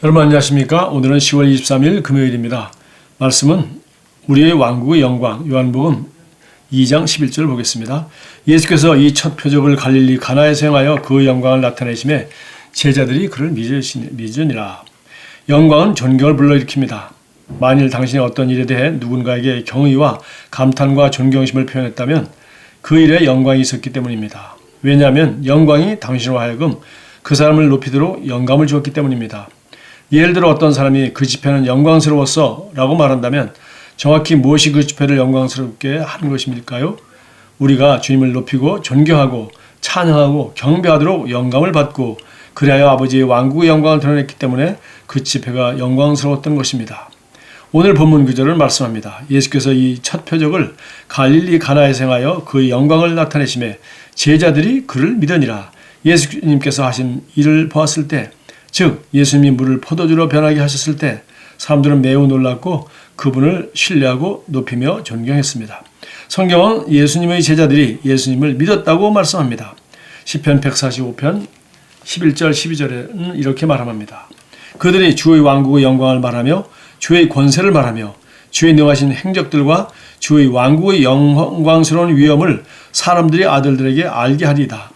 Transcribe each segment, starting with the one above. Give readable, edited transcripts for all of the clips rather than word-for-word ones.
여러분 안녕하십니까? 오늘은 10월 23일 금요일입니다. 말씀은 우리의 왕국의 영광 요한복음 2장 11절 보겠습니다. 예수께서 이 첫 표적을 갈릴리 가나에서 행하여 그 영광을 나타내심에 제자들이 그를 믿으니라. 영광은 존경을 불러일으킵니다. 만일 당신이 어떤 일에 대해 누군가에게 경의와 감탄과 존경심을 표현했다면 그 일에 영광이 있었기 때문입니다. 왜냐하면 영광이 당신으로 하여금 그 사람을 높이도록 영감을 주었기 때문입니다. 예를 들어 어떤 사람이 그 집회는 영광스러웠어 라고 말한다면 정확히 무엇이 그 집회를 영광스럽게 하는 것입니까요? 우리가 주님을 높이고 존경하고 찬양하고 경배하도록 영감을 받고 그리하여 아버지의 왕국의 영광을 드러냈기 때문에 그 집회가 영광스러웠던 것입니다. 오늘 본문 구절을 말씀합니다. 예수께서 이 첫 표적을 갈릴리 가나에서 행하여 그의 영광을 나타내심에 제자들이 그를 믿으니라. 예수님께서 하신 일을 보았을 때, 즉 예수님이 물을 포도주로 변하게 하셨을 때 사람들은 매우 놀랐고 그분을 신뢰하고 높이며 존경했습니다. 성경은 예수님의 제자들이 예수님을 믿었다고 말씀합니다. 시편 145편 11절 12절에는 이렇게 말합니다. 그들이 주의 왕국의 영광을 말하며 주의 권세를 말하며 주의 능하신 행적들과 주의 왕국의 영광스러운 위엄을 사람들의 아들들에게 알게 하리이다.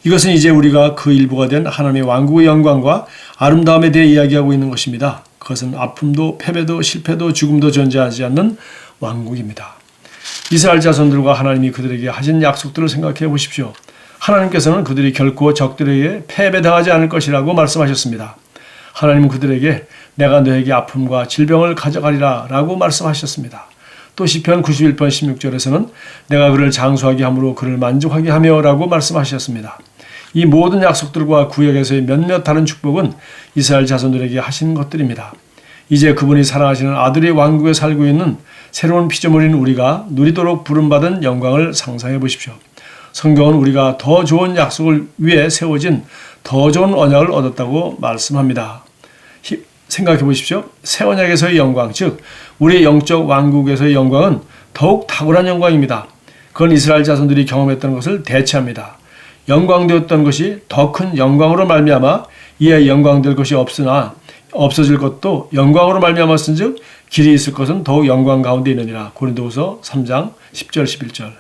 이것은 이제 우리가 그 일부가 된 하나님의 왕국의 영광과 아름다움에 대해 이야기하고 있는 것입니다. 그것은 아픔도 패배도 실패도 죽음도 존재하지 않는 왕국입니다. 이스라엘 자손들과 하나님이 그들에게 하신 약속들을 생각해 보십시오. 하나님께서는 그들이 결코 적들에게 패배당하지 않을 것이라고 말씀하셨습니다. 하나님은 그들에게 내가 너에게 아픔과 질병을 가져가리라 라고 말씀하셨습니다. 또 시편 91편 16절에서는 내가 그를 장수하게 함으로 그를 만족하게 하며 라고 말씀하셨습니다. 이 모든 약속들과 구약에서의 몇몇 다른 축복은 이스라엘 자손들에게 하신 것들입니다. 이제 그분이 사랑하시는 아들의 왕국에 살고 있는 새로운 피조물인 우리가 누리도록 부름받은 영광을 상상해 보십시오. 성경은 우리가 더 좋은 약속을 위해 세워진 더 좋은 언약을 얻었다고 말씀합니다. 생각해 보십시오. 새 언약에서의 영광, 즉 우리의 영적 왕국에서의 영광은 더욱 탁월한 영광입니다. 그건 이스라엘 자손들이 경험했던 것을 대체합니다. 영광되었던 것이 더 큰 영광으로 말미암아 이에 영광될 것이 없으나 없어질 것도 영광으로 말미암았은즉 길이 있을 것은 더욱 영광 가운데 있느니라. 고린도후서 3장 10절 11절.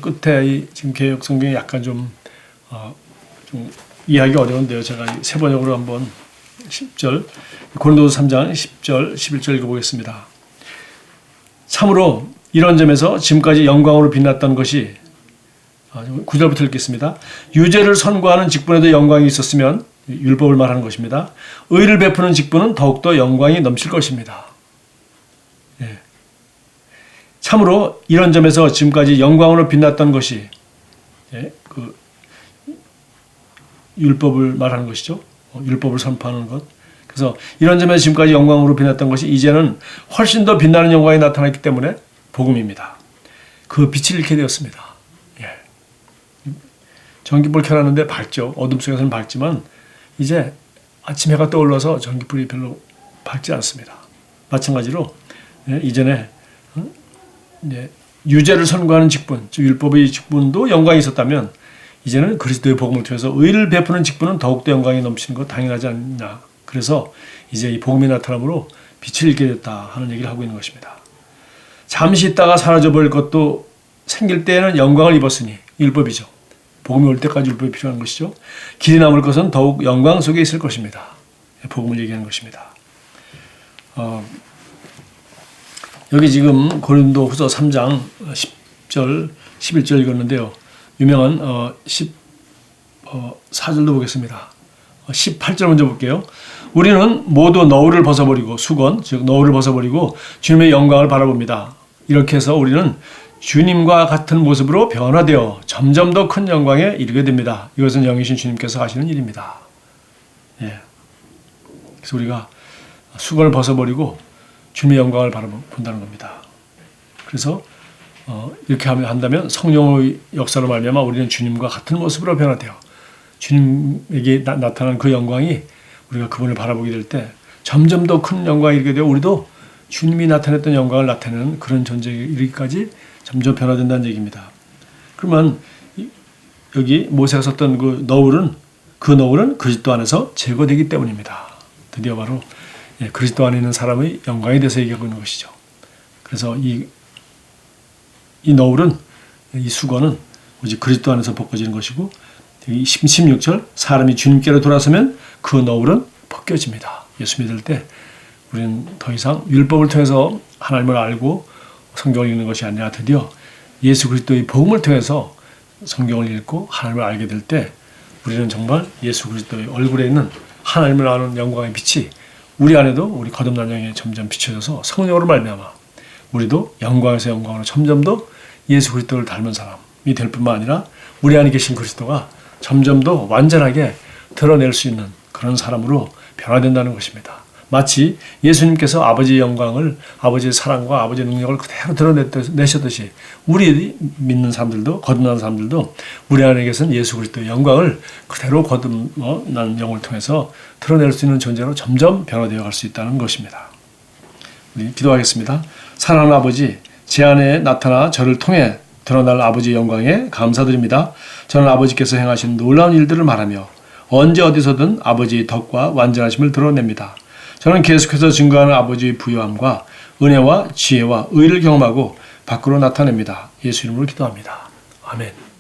끝에 지금 개역 성경이 약간 좀 이해하기 어려운데요. 제가 세 번역으로 한번 10절 고린도서 3장 10절 11절 읽어보겠습니다. 참으로 이런 점에서 지금까지 영광으로 빛났던 것이 9절부터 읽겠습니다. 유죄를 선고하는 직분에도 영광이 있었으면 율법을 말하는 것입니다. 의를 베푸는 직분은 더욱더 영광이 넘칠 것입니다. 예. 참으로 이런 점에서 지금까지 영광으로 빛났던 것이 그 율법을 말하는 것이죠. 율법을 선포하는 것. 그래서 이런 점에서 지금까지 영광으로 빛났던 것이 이제는 훨씬 더 빛나는 영광이 나타났기 때문에 복음입니다. 그 빛을 잃게 되었습니다. 예. 전기불 켜놨는데 밝죠. 어둠 속에서는 밝지만 이제 아침 해가 떠올라서 전기불이 별로 밝지 않습니다. 마찬가지로 이전에 유죄를 선고하는 직분, 즉 율법의 직분도 영광이 있었다면 이제는 그리스도의 복음을 통해서 의를 베푸는 직분은 더욱더 영광이 넘치는 것 당연하지 않냐. 그래서 이제 이 복음이 나타남으로 빛을 잃게 됐다 하는 얘기를 하고 있는 것입니다. 잠시 있다가 사라져버릴 것도 생길 때에는 영광을 입었으니 율법이죠. 복음이 올 때까지 율법이 필요한 것이죠. 길이 남을 것은 더욱 영광 속에 있을 것입니다. 복음을 얘기하는 것입니다. 여기 지금 고린도 후서 3장 10절 11절 읽었는데요. 유명한 14절도 보겠습니다. 18절 먼저 볼게요. 우리는 모두 너울을 벗어버리고 수건, 즉 너울을 벗어버리고 주님의 영광을 바라봅니다. 이렇게 해서 우리는 주님과 같은 모습으로 변화되어 점점 더 큰 영광에 이르게 됩니다. 이것은 영이신 주님께서 하시는 일입니다. 예. 그래서 우리가 수건을 벗어버리고 주님의 영광을 바라본다는 겁니다. 그래서 이렇게 한다면 성령의 역사로 말미암아 우리는 주님과 같은 모습으로 변화되어 주님에게 나타난 그 영광이 우리가 그분을 바라보게 될 때 점점 더 큰 영광에 이르게 되어 우리도 주님이 나타냈던 영광을 나타내는 그런 존재에 이르기까지 점점 변화된다는 얘기입니다. 그러면 여기 모세가 썼던 그 너울은 그리스도 안에서 제거되기 때문입니다. 드디어 바로 그리스도 안에 있는 사람의 영광에 대해서 얘기하고 있는 것이죠. 그래서 이 너울은, 이 수건은 오직 그리스도 안에서 벗겨지는 것이고, 16절 사람이 주님께로 돌아서면 그 너울은 벗겨집니다. 예수 믿을 때 우리는 더 이상 율법을 통해서 하나님을 알고 성경을 읽는 것이 아니라 드디어 예수 그리스도의 복음을 통해서 성경을 읽고 하나님을 알게 될 때 우리는 정말 예수 그리스도의 얼굴에 있는 하나님을 아는 영광의 빛이 우리 안에도 우리 거듭난 영에 점점 비춰져서 성령으로 말미암아 우리도 영광에서 영광으로 점점 더 예수 그리스도를 닮은 사람이 될 뿐만 아니라 우리 안에 계신 그리스도가 점점 더 완전하게 드러낼 수 있는 그런 사람으로 변화된다는 것입니다. 마치 예수님께서 아버지의 영광을, 아버지의 사랑과 아버지의 능력을 그대로 드러내셨듯이 우리 믿는 사람들도, 거듭난 사람들도 우리 안에 계신 예수 그리스도의 영광을 그대로 거듭난 영을 통해서 드러낼 수 있는 존재로 점점 변화되어 갈 수 있다는 것입니다. 우리 기도하겠습니다. 사랑하는 아버지, 제 안에 나타나 저를 통해 드러날 아버지의 영광에 감사드립니다. 저는 아버지께서 행하신 놀라운 일들을 말하며 언제 어디서든 아버지의 덕과 완전하심을 드러냅니다. 저는 계속해서 증거하는 아버지의 부요함과 은혜와 지혜와 의를 경험하고 밖으로 나타냅니다. 예수 이름으로 기도합니다. 아멘.